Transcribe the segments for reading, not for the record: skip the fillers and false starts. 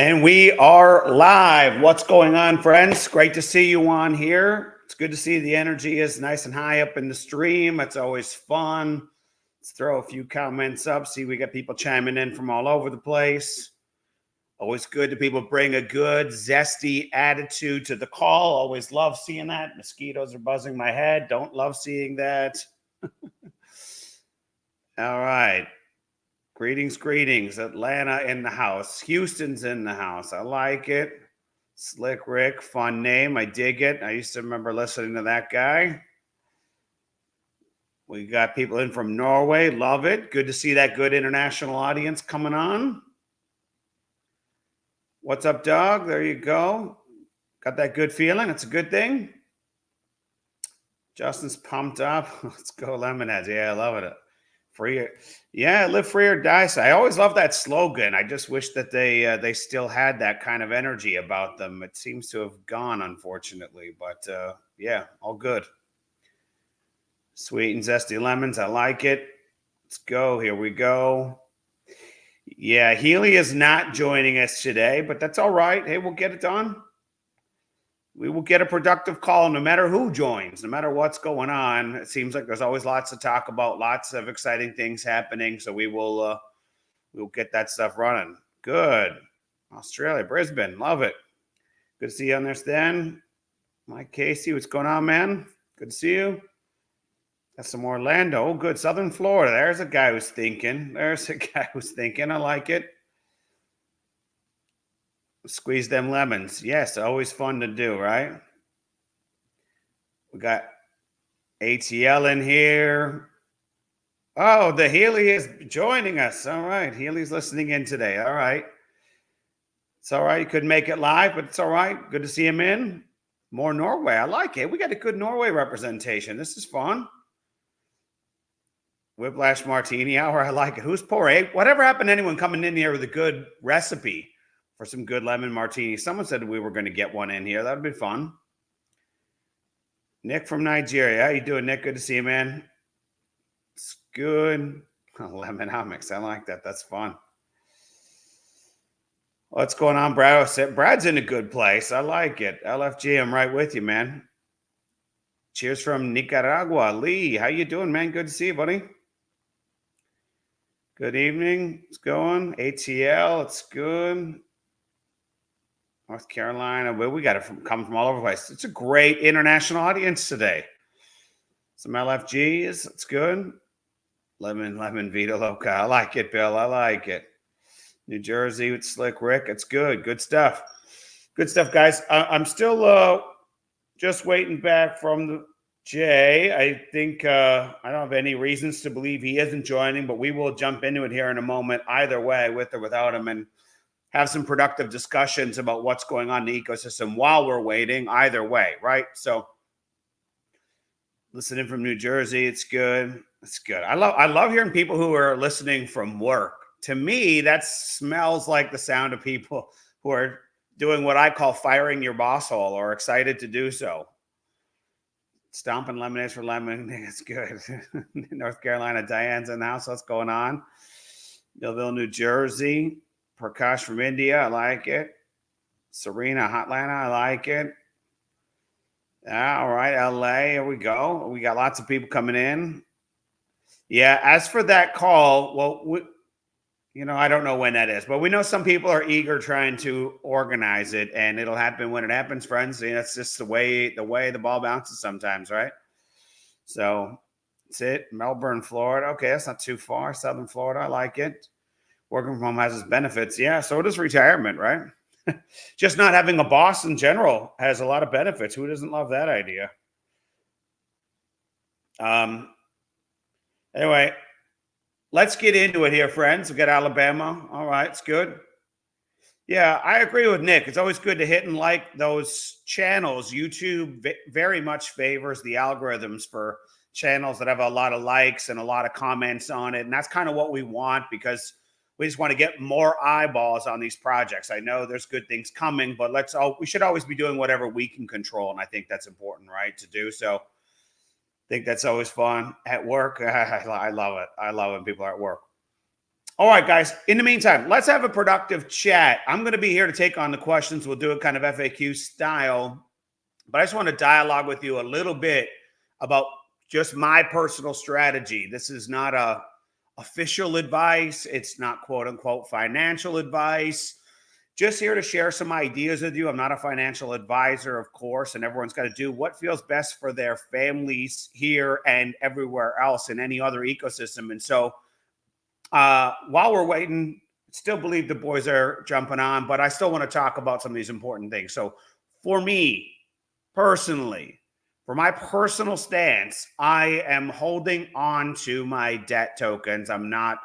And we are live. What's going on, friends? Great to see you on here. It's good to see the energy is nice and high up in the stream. It's always fun. Let's throw a few comments up. See, we got people chiming in from all over the place. Always good to people bring a good, zesty attitude to the call. Always love seeing that. Mosquitoes are buzzing my head. Don't love seeing that. All right. Greetings. Atlanta in the house. Houston's in the house. I like it. Slick Rick, fun name. I dig it. I used to remember listening to that guy. We got people in from Norway. Love it. Good to see that good international audience coming on. What's up, dog? There you go. Got that good feeling. It's a good thing. Justin's pumped up. Let's go Lemonheads. Yeah, I love it. Free, yeah, live free or die. So I always love that slogan. I just wish that they still had that kind of energy about them. It seems to have gone, unfortunately. But yeah, all good. Sweet and zesty lemons. I like it. Let's go. Here we go. Yeah, Healy is not joining us today, but that's all right. Hey, we'll get it done. We will get a productive call no matter who joins, no matter what's going on. It seems like there's always lots to talk about, lots of exciting things happening. So we'll get that stuff running. Good. Australia, Brisbane, love it. Good to see you on there, Stan. Mike Casey, what's going on, man? Good to see you. Got some more Orlando. Oh, good. Southern Florida. There's a guy who's thinking. I like it. Squeeze them lemons. Yes, always fun to do, right? We got ATL in here. Oh, the Healy is joining us. All right. Healy's listening in today. All right. It's all right. You couldn't make it live, but it's all right. Good to see him in. More Norway. I like it. We got a good Norway representation. This is fun. Whiplash Martini Hour. I like it. Who's poor, eh? Whatever happened to anyone coming in here with a good recipe for some good lemon martini? Someone said we were going to get one in here. That would be fun. Nick from Nigeria. How you doing, Nick? Good to see you, man. It's good. Oh, Lemonomics. I like that. That's fun. What's going on, Brad? Brad's in a good place. I like it. LFG, I'm right with you, man. Cheers from Nicaragua. Lee, how you doing, man? Good to see you, buddy. Good evening. It's going. ATL, it's good. North Carolina. Well, we got it come from all over the place. It's a great international audience today. Some LFGs. It's good. Lemon Vita Loca. I like it, Bill. I like it. New Jersey with Slick Rick. It's good. Good stuff. Good stuff, guys. I'm still just waiting back from Jay. I think I don't have any reasons to believe he isn't joining, but we will jump into it here in a moment, either way, with or without him, and have some productive discussions about what's going on in the ecosystem while we're waiting, either way, right? So listening from New Jersey, it's good. It's good. I love hearing people who are listening from work. To me, that smells like the sound of people who are doing what I call firing your boss hole or excited to do so. Stomping lemonades for lemon. It's good. North Carolina, Diane's in the house. What's going on? Millville, New Jersey. Prakash from India. I like it. Serena, Hotlanta. I like it. All right, LA. Here we go. We got lots of people coming in. Yeah, as for that call, well, I don't know when that is, but we know some people are eager trying to organize it, and it'll happen when it happens, friends. That's just the way the ball bounces sometimes, right? So that's it. Melbourne, Florida. Okay, that's not too far. Southern Florida. I like it. Working from home has its benefits. Yeah, so does retirement, right? Just not having a boss in general has a lot of benefits. Who doesn't love that idea? Anyway, let's get into it here, friends. We got Alabama. All right, it's good. Yeah, I agree with Nick. It's always good to hit and like those channels. YouTube very much favors the algorithms for channels that have a lot of likes and a lot of comments on it. And that's kind of what we want, because we just want to get more eyeballs on these projects. I know there's good things coming, but we should always be doing whatever we can control. And I think that's important, right, to do. So I think that's always fun at work. I love it. I love when people are at work. All right, guys. In the meantime, let's have a productive chat. I'm going to be here to take on the questions. We'll do it kind of FAQ style, but I just want to dialogue with you a little bit about just my personal strategy. This is not a official advice. It's not quote unquote financial advice. Just here to share some ideas with you. I'm not a financial advisor, of course, and everyone's got to do what feels best for their families here and everywhere else in any other ecosystem. And so while we're waiting, still believe the boys are jumping on, but I still want to talk about some of these important things. So for me personally, for my personal stance, I am holding on to my debt tokens. I'm not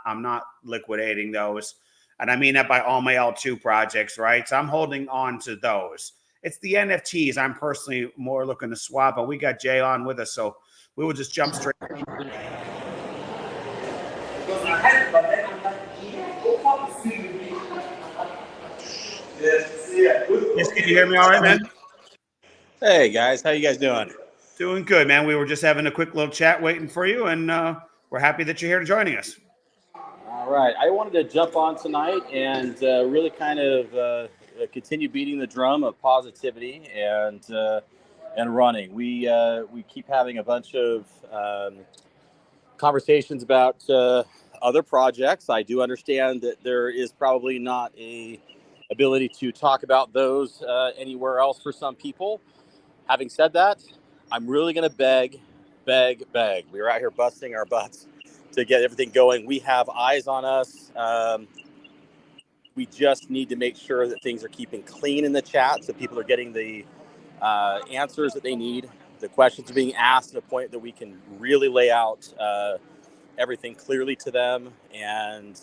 liquidating those. And I mean that by all my L2 projects, right? So I'm holding on to those. It's the NFTs I'm personally more looking to swap, but we got Jay on with us, so we will just jump straight. Yes, can you hear me all right, man? Hey guys, how you guys doing? Doing good, man. We were just having a quick little chat waiting for you, and we're happy that you're here to joining us. All right, I wanted to jump on tonight and really kind of continue beating the drum of positivity and running. We keep having a bunch of conversations about other projects. I do understand that there is probably not a ability to talk about those anywhere else for some people. Having said that, I'm really going to beg. We're out here busting our butts to get everything going. We have eyes on us. We just need to make sure that things are keeping clean in the chat so people are getting the answers that they need. The questions are being asked at a point that we can really lay out everything clearly to them, and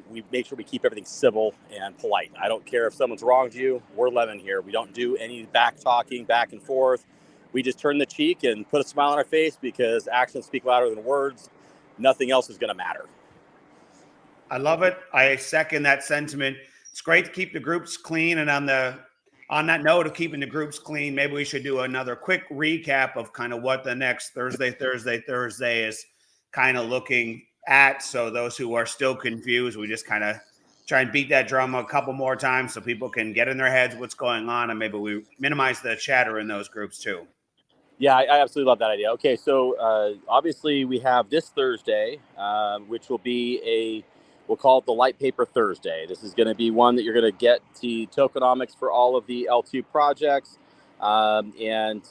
we make sure we keep everything civil and polite. I don't care if someone's wronged you. We're Lemon here. We don't do any back talking, back and forth. We just turn the cheek and put a smile on our face because actions speak louder than words. Nothing else is going to matter. I love it. I second that sentiment. It's great to keep the groups clean. And on that note of keeping the groups clean, maybe we should do another quick recap of kind of what the next Thursday is kind of looking at. So those who are still confused, we just kind of try and beat that drum a couple more times so people can get in their heads what's going on, and maybe we minimize the chatter in those groups too. Yeah, I absolutely love that idea. Okay, so obviously we have this Thursday, which will be we'll call it the Light Paper Thursday. This is going to be one that you're going to get the tokenomics for all of the L2 projects and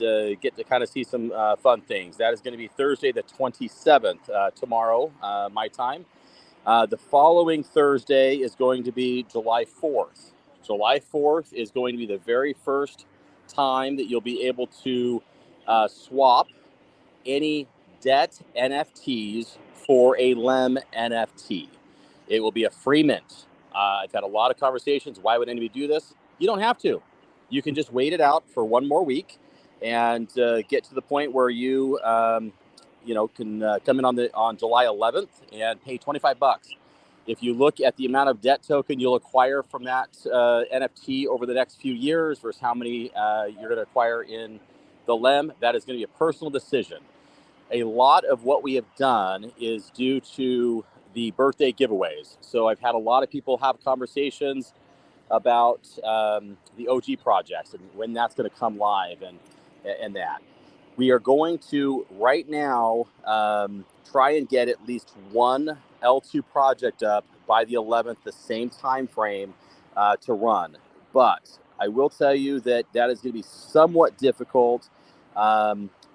get to kind of see some fun things. That is going to be Thursday the 27th, tomorrow, my time. The following Thursday is going to be July 4th. July 4th is going to be the very first time that you'll be able to swap any debt NFTs for a Lem NFT. It will be a free mint. I've had a lot of conversations. Why would anybody do this? You don't have to. You can just wait it out for one more week and get to the point where you can come in on July 11th and pay $25. If you look at the amount of debt token you'll acquire from that NFT over the next few years versus how many you're going to acquire in the Lem, that is going to be a personal decision. A lot of what we have done is due to the birthday giveaways. So I've had a lot of people have conversations about the OG projects and when that's going to come live and that. We are going to right now try and get at least one L2 project up by the 11th, the same time frame to run. But I will tell you that is going to be somewhat difficult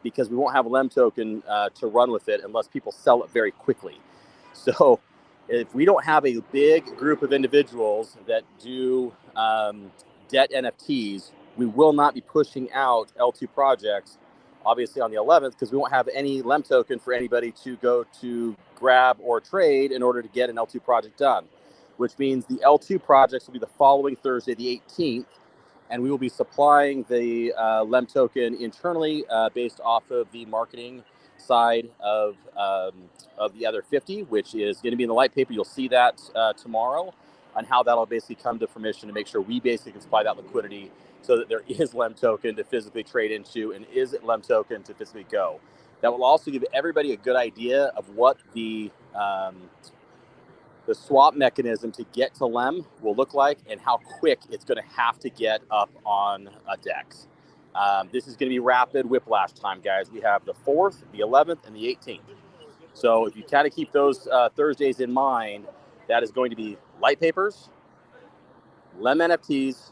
because we won't have a Lem token to run with it unless people sell it very quickly. So if we don't have a big group of individuals that do debt NFTs, we will not be pushing out L2 projects, obviously on the 11th, because we won't have any Lem token for anybody to go to grab or trade in order to get an L2 project done, which means the L2 projects will be the following Thursday, the 18th, and we will be supplying the Lem token internally based off of the marketing side of the other 50, which is going to be in the light paper. You'll see that tomorrow on how that'll basically come to fruition to make sure we basically can supply that liquidity so that there is Lem token to physically trade into and is it Lem token to physically go. That will also give everybody a good idea of what the the swap mechanism to get to Lem will look like and how quick it's going to have to get up on a Dex. This is going to be rapid whiplash time, guys. We have the 4th, the 11th, and the 18th. So if you kind of keep those Thursdays in mind, that is going to be light papers, Lem NFTs,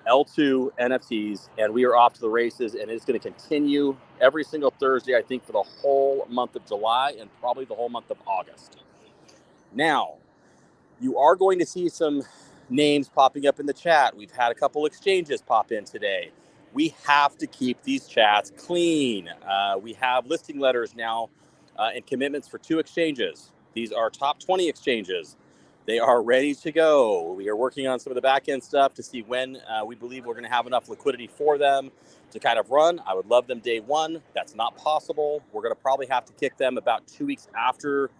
L2 NFTs, and we are off to the races, and it's going to continue every single Thursday, I think, for the whole month of July and probably the whole month of August. Now, you are going to see some names popping up in the chat. We've had a couple exchanges pop in today. We have to keep these chats clean. We have listing letters now and commitments for 2 exchanges. These are top 20 exchanges. They are ready to go. We are working on some of the back end stuff to see when we believe we're going to have enough liquidity for them to kind of run. I would love them day one. That's not possible. We're going to probably have to kick them about 2 weeks after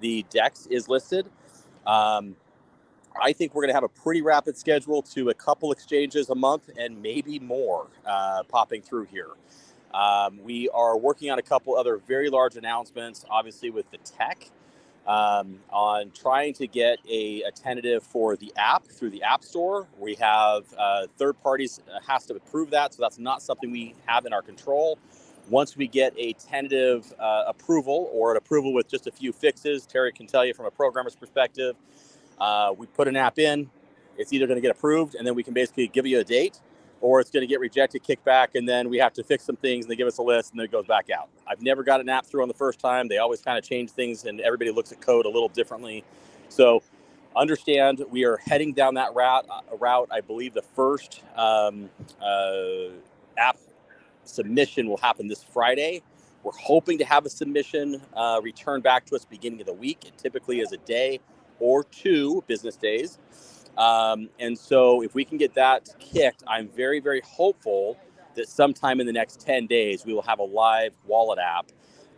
the DEX is listed. I think we're going to have a pretty rapid schedule to a couple exchanges a month and maybe more popping through here. We are working on a couple other very large announcements, obviously with the tech, on trying to get a tentative for the app through the App Store. We have third parties has to approve that, so that's not something we have in our control. Once we get a tentative approval or an approval with just a few fixes, Terry can tell you from a programmer's perspective, we put an app in, it's either going to get approved and then we can basically give you a date, or it's going to get rejected, kicked back, and then we have to fix some things and they give us a list and then it goes back out. I've never got an app through on the first time. They always kind of change things and everybody looks at code a little differently. So understand we are heading down that route. I believe the first app submission will happen this Friday. We're hoping to have a submission return back to us beginning of the week. It typically is a day or 2 business days. And so if we can get that kicked, I'm very, very hopeful that sometime in the next 10 days, we will have a live wallet app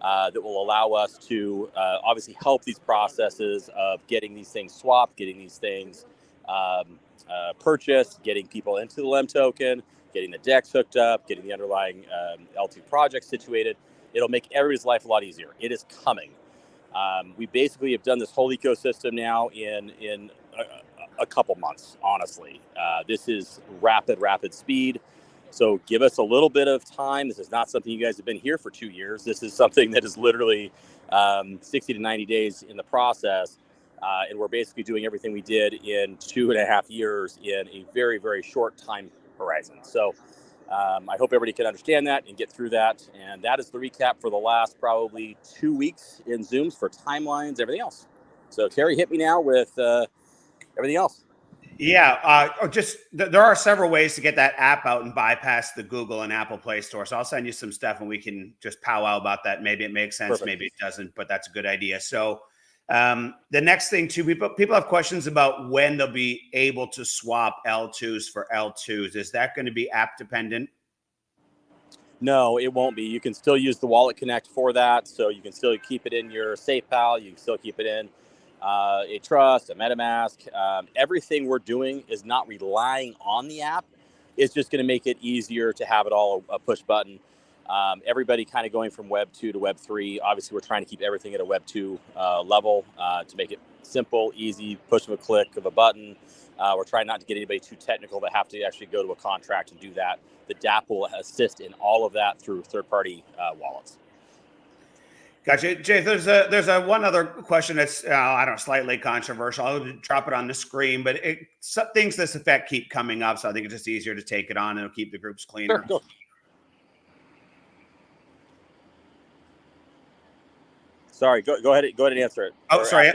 that will allow us to obviously help these processes of getting these things swapped, getting these things purchased, getting people into the Lem token, getting the DEX hooked up, getting the underlying L2 project situated. It'll make everybody's life a lot easier. It is coming. We basically have done this whole ecosystem now in a couple months, honestly. This is rapid speed. So give us a little bit of time. This is not something you guys have been here for 2 years. This is something that is literally 60 to 90 days in the process. And we're basically doing everything we did in 2.5 years in a very, very short time horizon. So I hope everybody can understand that and get through that. And that is the recap for the last probably 2 weeks in Zooms for timelines, everything else. So Terry, hit me now with everything else. Yeah, there are several ways to get that app out and bypass the Google and Apple Play Store. So I'll send you some stuff and we can just powwow about that. Maybe it makes sense, Perfect. Maybe it doesn't, but that's a good idea. So the next thing too, people have questions about when they'll be able to swap L2s for L2s. Is that going to be app dependent? No, it won't be. You can still use the Wallet Connect for that. So you can still keep it in your SafePal. You can still keep it in a Trust, a MetaMask. Everything we're doing is not relying on the app. It's just going to make it easier to have it all a push button. Everybody kind of going from Web 2 to Web 3. Obviously, we're trying to keep everything at a Web 2 level to make it simple, easy, push of a click of a button. We're trying not to get anybody too technical that have to actually go to a contract and do that. The DApp will assist in all of that through third-party wallets. Gotcha. Jay, there's a one other question that's, I don't know, slightly controversial. I'll drop it on the screen, but things to this effect keep coming up. So I think it's just easier to take it on and it'll keep the groups cleaner. Sure, go. Sorry, go ahead and answer it. Oh, sorry.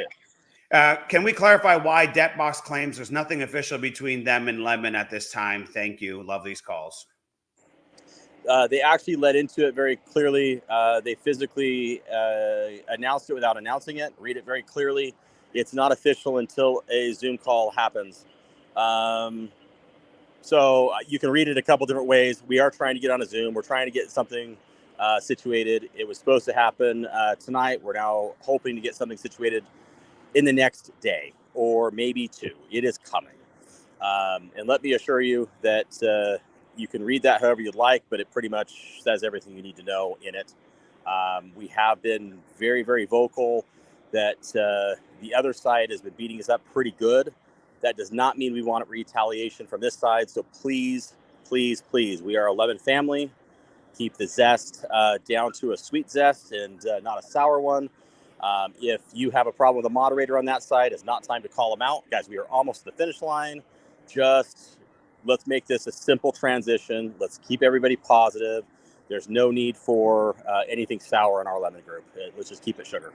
Can we clarify why Debtbox claims there's nothing official between them and Lemon at this time? Thank you. Love these calls. They actually led into it very clearly. They physically announced it without announcing it. Read it very clearly. It's not official until a Zoom call happens. So you can read it a couple different ways. We are trying to get on a Zoom. We're trying to get something situated. It was supposed to happen tonight. We're now hoping to get something situated in the next day or maybe 2. It is coming. And let me assure you that you can read that however you'd like, but it pretty much says everything you need to know in it. We have been very, very vocal that The other side has been beating us up pretty good. That does not mean we want retaliation from this side. So please, please, please, we are a lemon family. Keep the zest down to a sweet zest and not a sour one. If you have a problem with a moderator on that side, it's not time to call them out. Guys, we are almost to the finish line. Just let's make this a simple transition. Let's keep everybody positive. There's no need for anything sour in our lemon group. Let's just keep it sugar.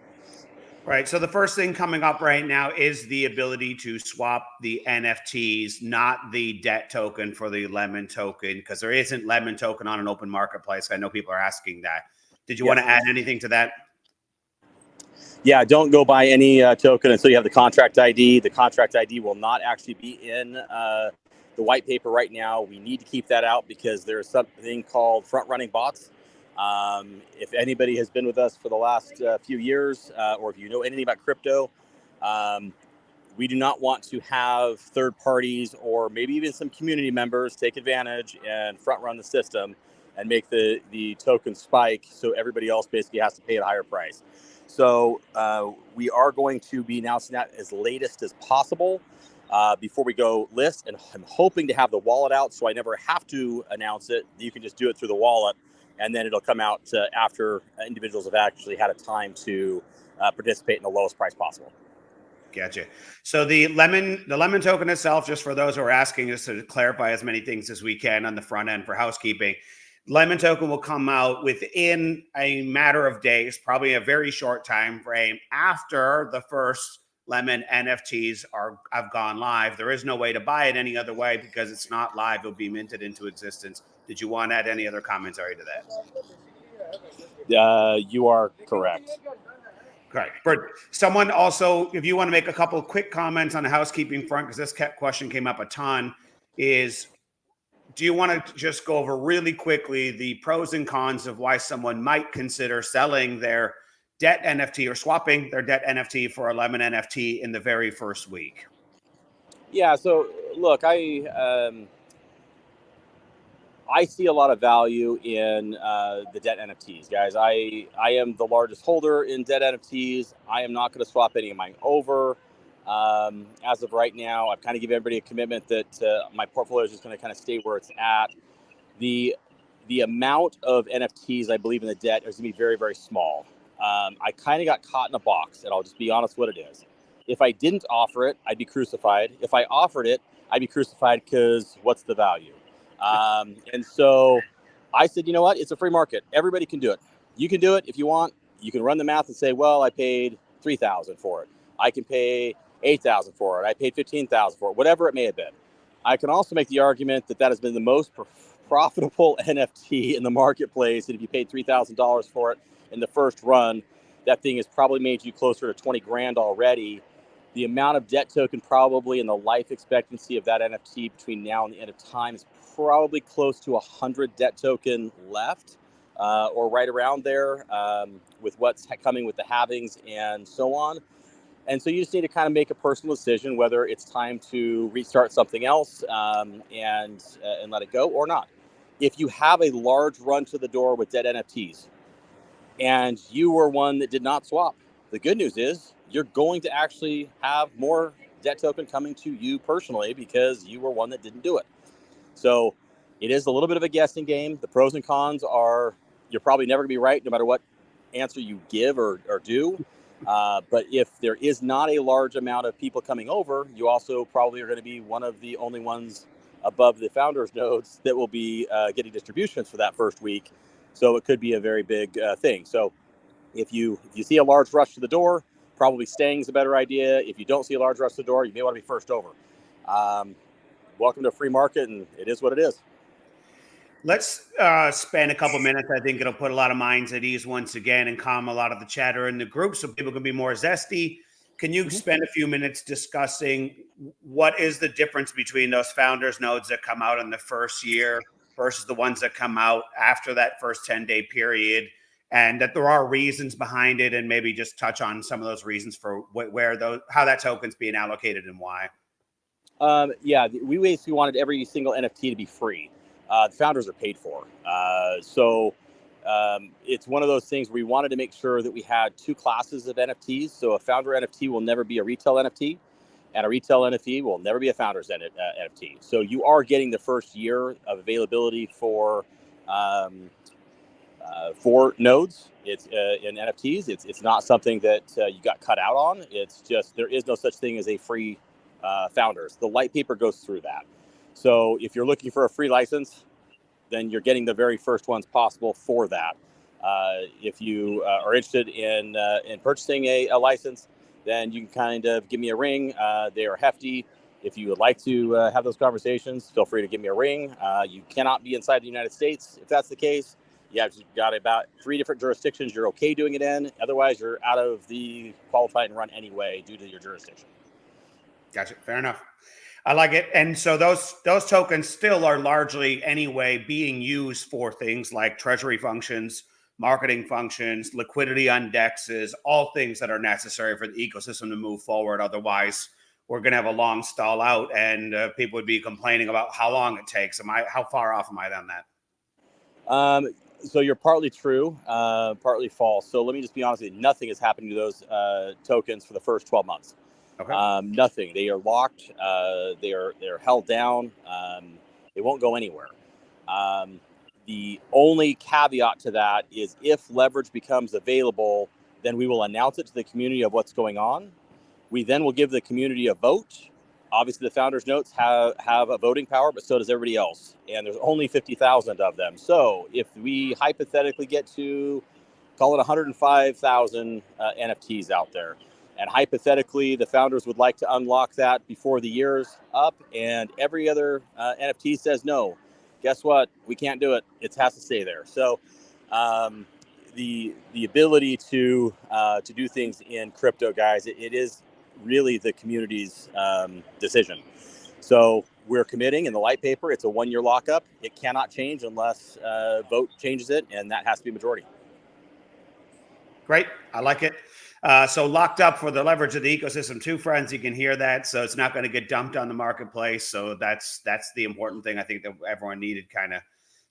Right. So the first thing coming up right now is the ability to swap the NFTs, not the debt token for the lemon token, because there isn't lemon token on an open marketplace. I know people are asking that. Did you want to add anything to that? Yeah, don't go buy any token until you have the contract ID. The contract ID will not actually be in the white paper right now. We need to keep that out because there's something called front-running bots. If anybody has been with us for the last few years, or if you know anything about crypto, we do not want to have third parties or maybe even some community members take advantage and front-run the system and make the token spike so everybody else basically has to pay a higher price. So we are going to be announcing that as latest as possible before we go list. And I'm hoping to have the wallet out so I never have to announce it. You can just do it through the wallet, and then it'll come out after individuals have actually had a time to participate in the lowest price possible. Gotcha. So the lemon token itself, just for those who are asking us to clarify as many things as we can on the front end for housekeeping, lemon token will come out within a matter of days, probably a very short time frame after the first lemon NFTs have gone live. There is no way to buy it any other way because it's not live. It'll be minted into existence. Did you want to add any other commentary to that? You are correct. Correct. But someone also, if you want to make a couple of quick comments on the housekeeping front, because this question came up a ton, is do you want to just go over really quickly the pros and cons of why someone might consider selling their debt NFT or swapping their debt NFT for a lemon NFT in the very first week? Yeah. So look, I see a lot of value in the debt NFTs, guys. I am the largest holder in debt NFTs. I am not going to swap any of mine over. As of right now, I've kind of given everybody a commitment that my portfolio is just going to kind of stay where it's at. The amount of NFTs I believe in the debt is going to be very, very small. I kind of got caught in a box, and I'll just be honest what it is. If I didn't offer it, I'd be crucified. If I offered it, I'd be crucified because what's the value? And so I said, you know what? It's a free market. Everybody can do it. You can do it if you want. You can run the math and say, well, I paid $3,000 for it. I can pay $8,000 for it. I paid $15,000 for it, whatever it may have been. I can also make the argument that has been the most profitable NFT in the marketplace. And if you paid $3,000 for it in the first run, that thing has probably made you closer to 20 grand already. The amount of debt token probably and the life expectancy of that NFT between now and the end of time is probably close to 100 debt token left, or right around there, with what's coming with the halvings and so on. And so you just need to kind of make a personal decision whether it's time to restart something else and let it go or not. If you have a large run to the door with dead NFTs and you were one that did not swap, the good news is you're going to actually have more debt token coming to you personally because you were one that didn't do it. So it is a little bit of a guessing game. The pros and cons are you're probably never going to be right no matter what answer you give or do. But if there is not a large amount of people coming over, you also probably are going to be one of the only ones above the founders nodes that will be getting distributions for that first week. So it could be a very big thing. So if you see a large rush to the door, probably staying is a better idea. If you don't see a large rush to the door, you may want to be first over. Welcome to a free market, and it is what it is. Let's spend a couple minutes. I think it'll put a lot of minds at ease once again and calm a lot of the chatter in the group so people can be more zesty. Can you spend a few minutes discussing what is the difference between those founders nodes that come out in the first year versus the ones that come out after that first 10-day period, and that there are reasons behind it, and maybe just touch on some of those reasons for how that token's being allocated and why? Yeah, we basically wanted every single NFT to be free. The founders are paid for. So it's one of those things where we wanted to make sure that we had two classes of NFTs. So a founder NFT will never be a retail NFT, and a retail NFT will never be a founder's NFT. So you are getting the first year of availability for nodes. It's in NFTs. It's not something that you got cut out on. It's just there is no such thing as a free founders. The light paper goes through that. So if you're looking for a free license, then you're getting the very first ones possible for that. If you are interested in purchasing a license, then you can kind of give me a ring. They are hefty. If you would like to have those conversations, feel free to give me a ring. You cannot be inside the United States if that's the case. You've got about 3 different jurisdictions you're okay doing it in. Otherwise, you're out of the qualified and run anyway due to your jurisdiction. Gotcha. Fair enough. I like it. And so those tokens still are largely anyway being used for things like treasury functions, marketing functions, liquidity on dexes, all things that are necessary for the ecosystem to move forward. Otherwise, we're going to have a long stall out, and people would be complaining about how long it takes. How far off am I on that? So you're partly true, partly false. So let me just be honest with you. Nothing is happening to those tokens for the first 12 months. Okay. Nothing. They are locked. They're held down. They won't go anywhere. The only caveat to that is if leverage becomes available, then we will announce it to the community of what's going on. We then will give the community a vote. Obviously, the founders' notes have a voting power, but so does everybody else. And there's only 50,000 of them. So if we hypothetically get to, call it 105,000 NFTs out there, and hypothetically the founders would like to unlock that before the year's up, and every other NFT says no, guess what? We can't do it. It has to stay there. So the ability to do things in crypto, guys, it is really the community's decision. So we're committing in the light paper. It's a 1-year lockup. It cannot change unless vote changes it, and that has to be majority. Great. I like it. So locked up for the leverage of the ecosystem too, friends. You can hear that. So it's not going to get dumped on the marketplace. So that's the important thing I think that everyone needed kind of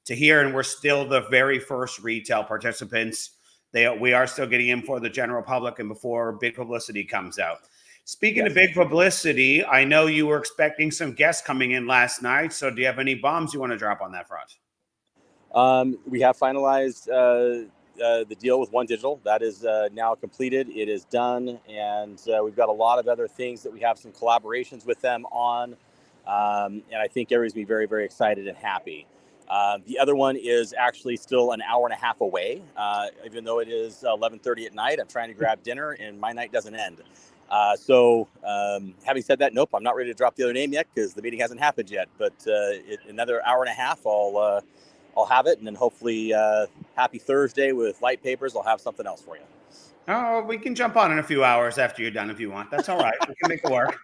to hear. And we're still the very first retail participants. We are still getting in for the general public and before big publicity comes out. Speaking of big publicity, I know you were expecting some guests coming in last night. So do you have any bombs you want to drop on that front? We have finalized the deal with One Digital. That is now completed. It is done. And we've got a lot of other things that we have some collaborations with them on. And I think everybody's be very, very excited and happy. The other one is actually still an hour and a half away. Even though it is 11:30 at night, I'm trying to grab dinner and my night doesn't end. So having said that, nope, I'm not ready to drop the other name yet because the meeting hasn't happened yet. But another hour and a half, I'll have it, and then hopefully happy Thursday with light papers. I'll have something else for you. Oh, we can jump on in a few hours after you're done if you want. That's all right. We can make it work.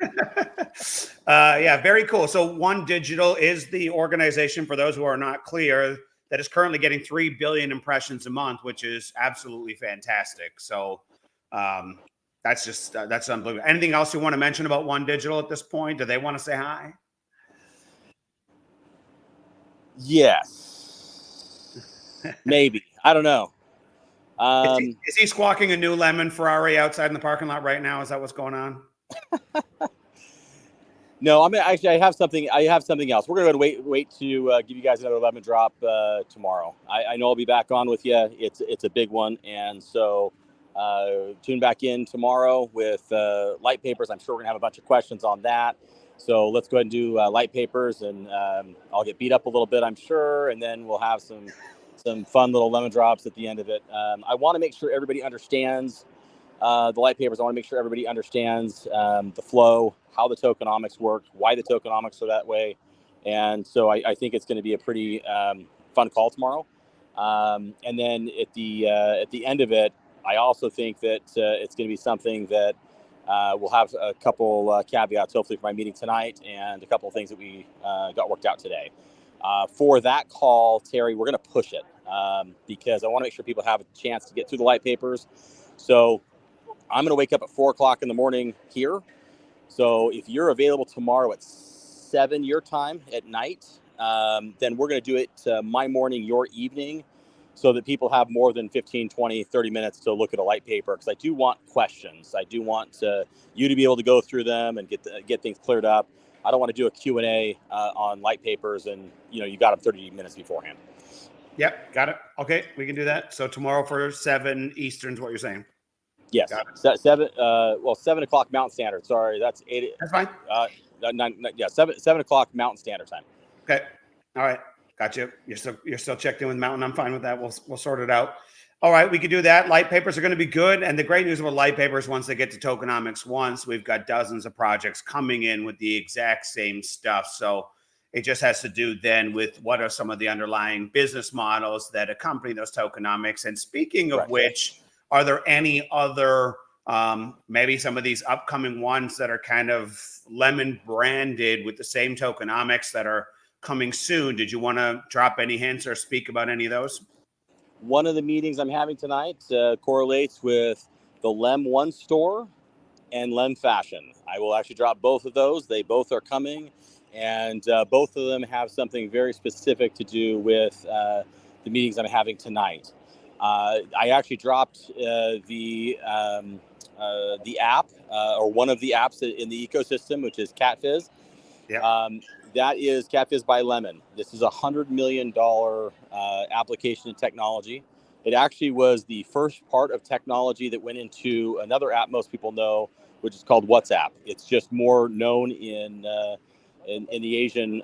Yeah, very cool. So One Digital is the organization, for those who are not clear, that is currently getting 3 billion impressions a month, which is absolutely fantastic. So that's unbelievable. Anything else you want to mention about One Digital at this point? Do they want to say hi? Yes. Maybe. I don't know. Is he squawking a new lemon Ferrari outside in the parking lot right now? Is that what's going on? No, I mean, actually, I have something else. We're going to wait to give you guys another lemon drop tomorrow. I know I'll be back on with you. It's a big one. And so tune back in tomorrow with light papers. I'm sure we're going to have a bunch of questions on that. So let's go ahead and do light papers, and I'll get beat up a little bit, I'm sure. And then we'll have some fun little lemon drops at the end of it. I want to make sure everybody understands the light papers. I want to make sure everybody understands the flow, how the tokenomics work, why the tokenomics are that way. And so I think it's going to be a pretty fun call tomorrow. And then at the end of it, I also think that it's going to be something that we'll have a couple caveats, hopefully, for my meeting tonight, and a couple of things that we got worked out today. For that call, Terry, we're going to push it because I want to make sure people have a chance to get through the light papers. So I'm going to wake up at 4 o'clock in the morning here. So if you're available tomorrow at 7 your time at night, then we're going to do it my morning, your evening. so that people have more than 15, 20, 30 minutes to look at a light paper, because I do want questions. I do want you to be able to go through them and get things cleared up. I don't want to do a Q&A on light papers and you got them 30 minutes beforehand. Yep, got it. Okay, we can do that. So tomorrow for 7 Eastern is what you're saying. Yes, 7 o'clock Mountain Standard. Sorry, that's 8. That's fine. 7 o'clock Mountain Standard Time. Okay, all right, gotcha. You're still checked in with Mountain. I'm fine with that. We'll sort it out. All right, we can do that. Light papers are going to be good, and the great news about light papers, once they get to tokenomics once, we've got dozens of projects coming in with the exact same stuff. So it just has to do then with what are some of the underlying business models that accompany those tokenomics. And speaking of which, are there any other, maybe some of these upcoming ones that are kind of Lemon branded with the same tokenomics that are coming soon? Did you want to drop any hints or speak about any of those? One of the meetings I'm having tonight correlates with the Lem One store and Lem Fashion. I will actually drop both of those. They both are coming, and both of them have something very specific to do with the meetings I'm having tonight. I actually dropped the app or one of the apps in the ecosystem, which is CatFizz. Yeah. That is CatFizz by Lemon. This is $100 million application and technology. It actually was the first part of technology that went into another app most people know, which is called WhatsApp. It's just more known in the Asian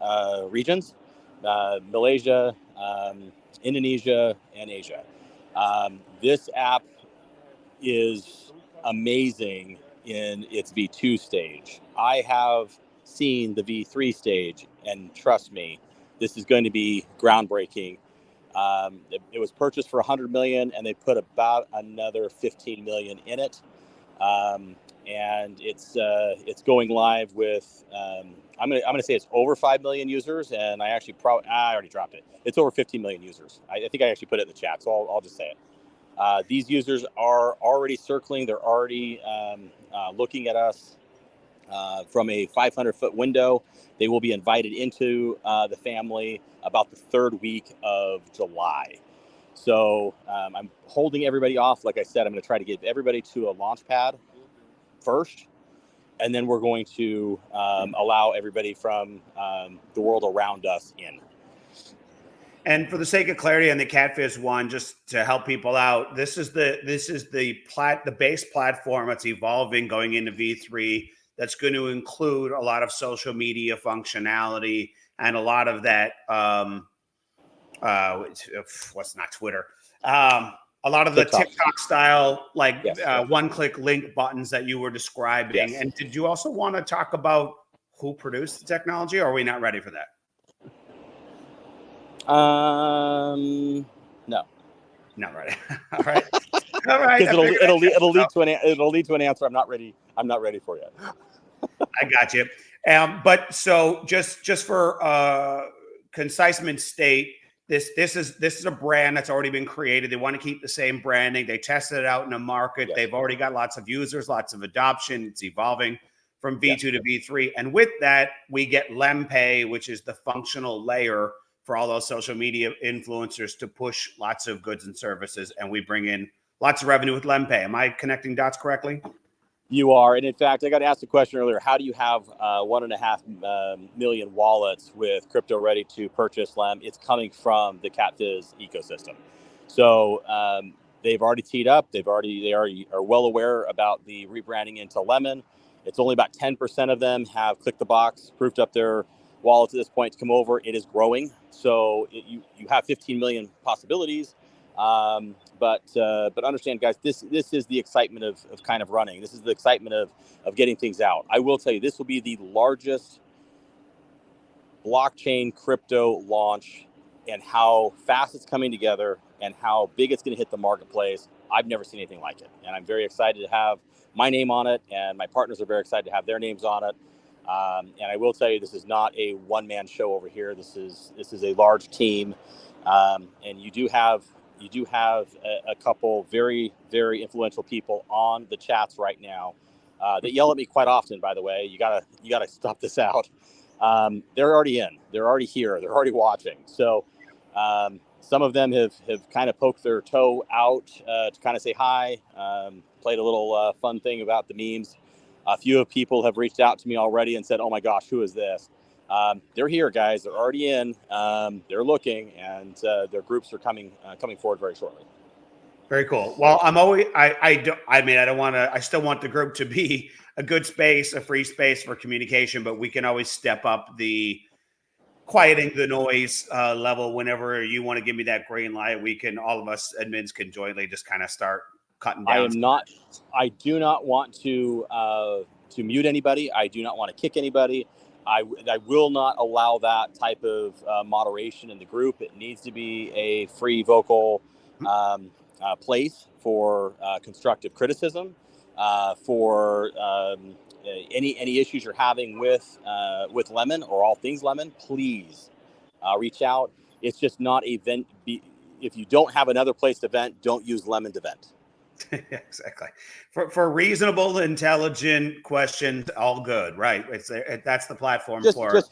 regions, Malaysia, Indonesia, and Asia. This app is amazing in its V2 stage. I have seen the V3 stage, and trust me, this is going to be groundbreaking. It was purchased for $100 million, and they put about another $15 million in it. And it's going live with I'm gonna say it's over 5 million users, and I actually I already dropped it. It's over 15 million users. I think I actually put it in the chat, so I'll just say it. These users are already circling. They're already looking at us from a 500-foot window. They will be invited into the family about the 3rd week of July. So I'm holding everybody off. Like I said, I'm going to try to get everybody to a launch pad first, and then we're going to allow everybody from the world around us in. And for the sake of clarity on the CatFizz one, just to help people out, this is the base platform that's evolving going into V3. That's going to include a lot of social media functionality and a lot of that. What's not Twitter? A lot of the TikTok style, like one-click link buttons that you were describing. Yes. And did you also want to talk about who produced the technology, or are we not ready for that? No. Not ready. All right. All right. Because it'll lead to an answer I'm not ready for yet. I got you. But so just for concisement state, this is a brand that's already been created. They want to keep the same branding. They tested it out in the market. Yes. They've already got lots of users, lots of adoption. It's evolving from V2 to V3. And with that, we get LemPay, which is the functional layer for all those social media influencers to push lots of goods and services. And we bring in lots of revenue with LemPay. Am I connecting dots correctly? You are. And in fact, I got asked a question earlier. How do you have 1.5 million wallets with crypto ready to purchase Lem? It's coming from the CatFizz ecosystem. So they've already teed up. They already are well aware about the rebranding into Lemon. It's only about 10% of them have clicked the box, proofed up their wallets at this point to come over. It is growing. So you have 15 million possibilities. But understand, guys, this is the excitement of kind of running. This is the excitement of getting things out. I will tell you, this will be the largest blockchain crypto launch, and how fast it's coming together and how big it's going to hit the marketplace. I've never seen anything like it. And I'm very excited to have my name on it, and my partners are very excited to have their names on it. And I will tell you, this is not a one-man show over here. This is a large team. And you do have a couple very, very influential people on the chats right now that yell at me quite often. By the way, you gotta stop this out. They're already in. They're already here. They're already watching. So Some of them have kind of poked their toe out to kind of say hi, played a little fun thing about the memes. A few people have reached out to me already and said, "Oh my gosh, who is this?" They're here, guys. They're already in. They're looking, and their groups are coming forward very shortly. Very cool. Well, I don't want to, I still want the group to be a good space, a free space for communication, but we can always step up the quieting the noise level whenever you want to give me that green light. All of us admins can jointly just kind of start cutting down. I do not want to mute anybody. I do not want to kick anybody. I will not allow that type of moderation in the group. It needs to be a free vocal place for constructive criticism, for any issues you're having with Lemon or all things Lemon. Please reach out. It's just not a vent. If you don't have another place to vent, don't use Lemon to vent. Exactly. For reasonable, intelligent questions, all good, right? That's the platform for.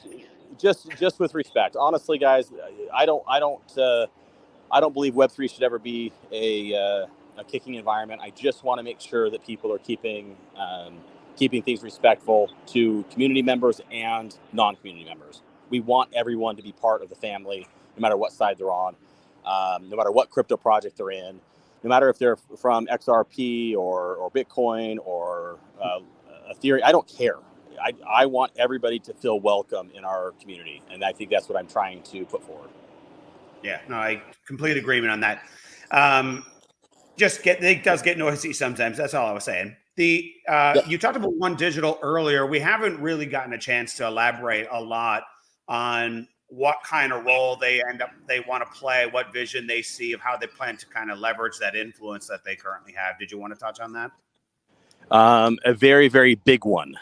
Just with respect. Honestly, guys, I don't believe Web3 should ever be a kicking environment. I just want to make sure that people are keeping things respectful to community members and non-community members. We want everyone to be part of the family, no matter what side they're on, no matter what crypto project they're in, no matter if they're from XRP or Bitcoin or Ethereum. I don't care. I want everybody to feel welcome in our community, and I think that's what I'm trying to put forward. Yeah, no, I complete agreement on that. It does get noisy sometimes. That's all I was saying. You talked about One Digital earlier. We haven't really gotten a chance to elaborate a lot on what kind of role they want to play, what vision they see of how they plan to kind of leverage that influence that they currently have. Did you want to touch on that? A very, very big one.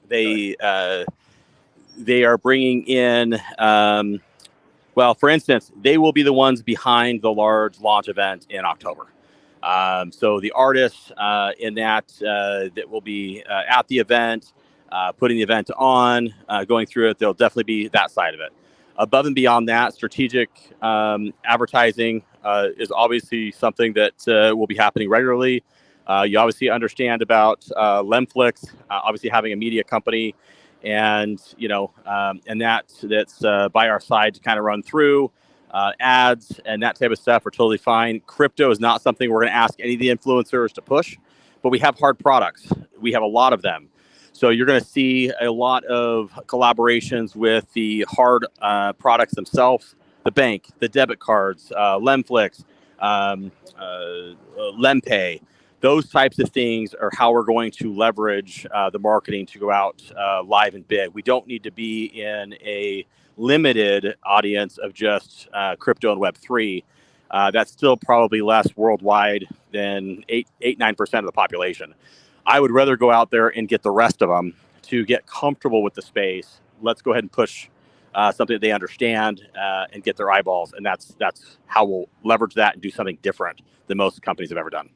They are bringing in, well, for instance, they will be the ones behind the large launch event in October. So the artists in that will be at the event, putting the event on, going through it, they'll definitely be that side of it. Above and beyond that, strategic advertising is obviously something that will be happening regularly. You obviously understand about Lemflix, obviously having a media company, and and that's by our side to kind of run through ads and that type of stuff are totally fine. Crypto is not something we're going to ask any of the influencers to push, but we have hard products. We have a lot of them. So you're going to see a lot of collaborations with the hard products themselves, the bank, the debit cards, Lemflix, Lempay. Those types of things are how we're going to leverage the marketing to go out live and big. We don't need to be in a limited audience of just crypto and Web3. That's still probably less worldwide than 9% of the population. I would rather go out there and get the rest of them to get comfortable with the space. Let's go ahead and push something that they understand and get their eyeballs. And that's how we'll leverage that and do something different than most companies have ever done.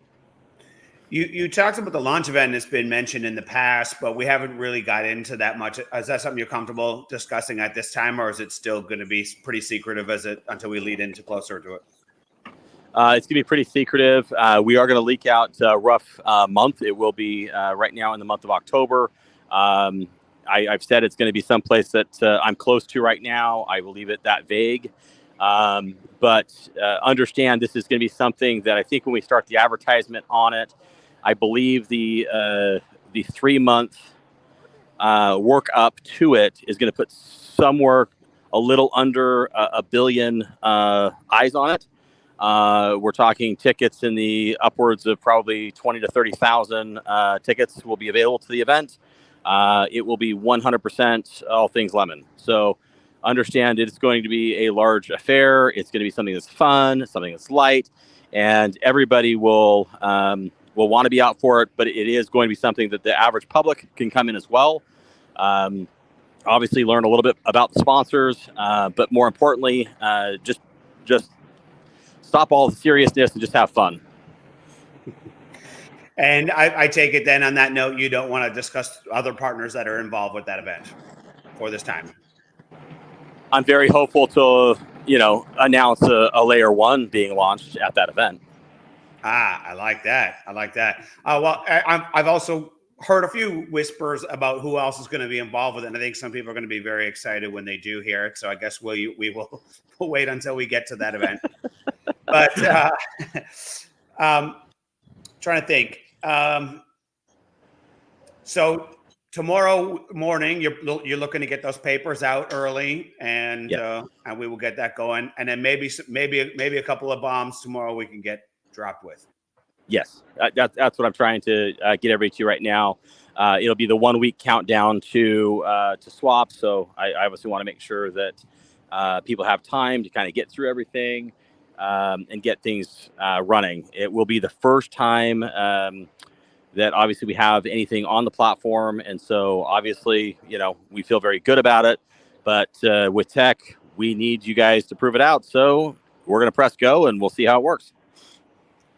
You talked about the launch event that's been mentioned in the past, but we haven't really got into that much. Is that something you're comfortable discussing at this time, or is it still going to be pretty secretive until we lead into closer to it? It's going to be pretty secretive. We are going to leak out a rough month. It will be right now in the month of October. I've said it's going to be someplace that I'm close to right now. I will leave it that vague. But understand this is going to be something that I think when we start the advertisement on it, I believe the 3-month work up to it is going to put somewhere a little under a billion eyes on it. We're talking tickets in the upwards of probably 20 to 30,000 tickets will be available to the event. It will be 100% all things Lemon. So understand it's going to be a large affair. It's going to be something that's fun, something that's light, and everybody will want to be out for it. But it is going to be something that the average public can come in as well. Obviously, learn a little bit about the sponsors, but more importantly, just stop all the seriousness and just have fun. And I take it then on that note, you don't want to discuss other partners that are involved with that event for this time. I'm very hopeful to, announce a layer 1 being launched at that event. I like that. I like that. Well, I've also heard a few whispers about who else is going to be involved with it. And I think some people are going to be very excited when they do hear it. So I guess we will we'll wait until we get to that event. But trying to think. So tomorrow morning, you're looking to get those papers out early, and we will get that going. And then maybe a couple of bombs tomorrow we can get dropped with. Yes, that's what I'm trying to get everybody to right now. It'll be the 1 week countdown to swap. So I obviously want to make sure that people have time to kind of get through everything and get things running. It will be the first time that obviously we have anything on the platform. And so obviously, we feel very good about it. But with tech, we need you guys to prove it out. So we're going to press go and we'll see how it works.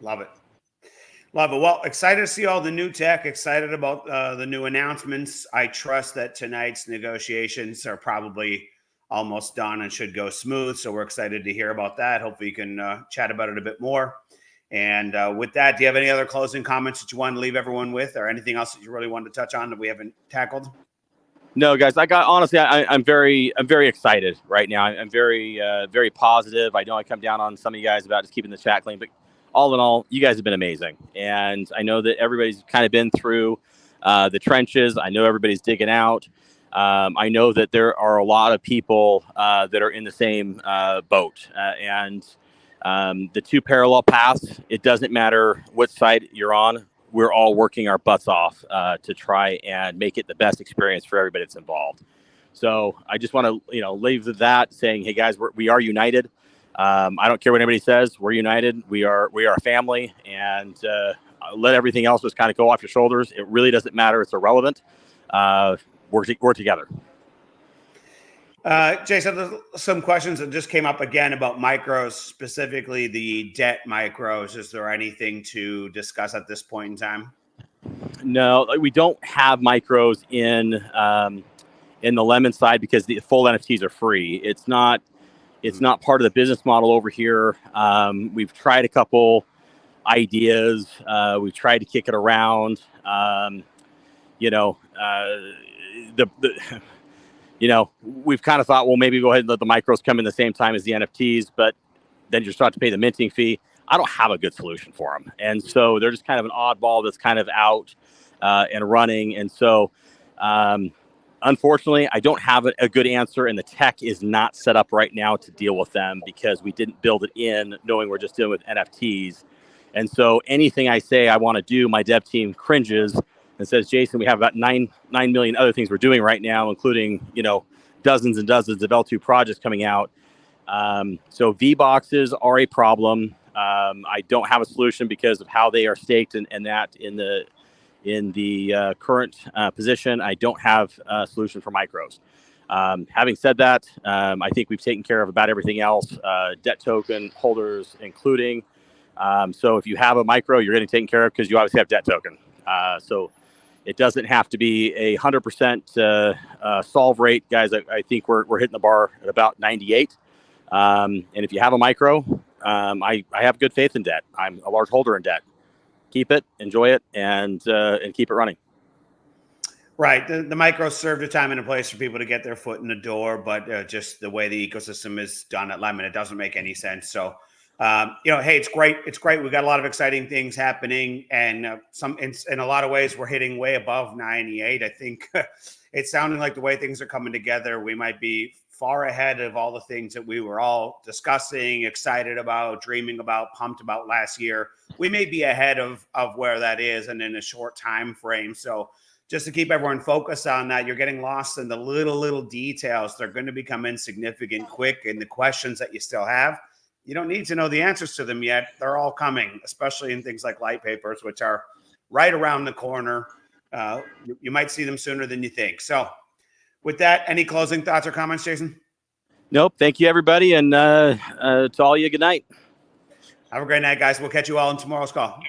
Love it. Love it. Well, excited to see all the new tech, excited about the new announcements. I trust that tonight's negotiations are probably almost done and should go smooth. So we're excited to hear about that. Hopefully you can chat about it a bit more. And with that, do you have any other closing comments that you want to leave everyone with, or anything else that you really wanted to touch on that we haven't tackled? No, guys, honestly, I'm very excited right now. I'm very, very positive. I know I come down on some of you guys about just keeping the chat clean, but all in all, you guys have been amazing. And I know that everybody's kind of been through the trenches. I know everybody's digging out. I know that there are a lot of people that are in the same boat. And the two parallel paths, it doesn't matter what side you're on. We're all working our butts off to try and make it the best experience for everybody that's involved. So I just want to, leave that saying, hey guys, we are united. I don't care what anybody says. We're united. We are a family, and let everything else just kind of go off your shoulders. It really doesn't matter. It's irrelevant. We're together. Jason, there's some questions that just came up again about micros, specifically the debt micros. Is there anything to discuss at this point in time? No, we don't have micros in the Lemon side because the full NFTs are free. It's not part of the business model over here. We've tried a couple ideas. We've tried to kick it around. We've kind of thought, well, maybe go ahead and let the micros come in the same time as the NFTs, but then you start to pay the minting fee. I don't have a good solution for them. And so they're just kind of an oddball that's kind of out and running. And so, unfortunately, I don't have a good answer, and the tech is not set up right now to deal with them because we didn't build it in knowing we're just dealing with NFTs. And so anything I say I want to do, my dev team cringes and says, Jason, we have about 9 million other things we're doing right now, including, dozens and dozens of L2 projects coming out. So V-boxes are a problem. I don't have a solution because of how they are staked and that in the current position. I don't have a solution for micros. Having said that, I think we've taken care of about everything else, debt token holders including. So if you have a micro, you're getting taken care of because you obviously have debt token. So it doesn't have to be 100% solve rate, guys. I think we're hitting the bar at about 98. And if you have a micro, I have good faith in debt. I'm a large holder in debt. Keep it, enjoy it, and keep it running. Right. The micros served a time and a place for people to get their foot in the door, but just the way the ecosystem is done at Lemon, it doesn't make any sense. So, hey, it's great. It's great. We've got a lot of exciting things happening, and in a lot of ways, we're hitting way above 98. I think it's sounding like the way things are coming together, we might be far ahead of all the things that we were all discussing, excited about, dreaming about, pumped about last year. We may be ahead of where that is, and in a short time frame. So just to keep everyone focused on that, you're getting lost in the little details. They're going to become insignificant quick, and the questions that you still have, you don't need to know the answers to them yet. They're all coming, especially in things like light papers, which are right around the corner. You might see them sooner than you think. So with that, any closing thoughts or comments, Jason? Nope. Thank you, everybody. And to all of you, good night. Have a great night, guys. We'll catch you all in tomorrow's call.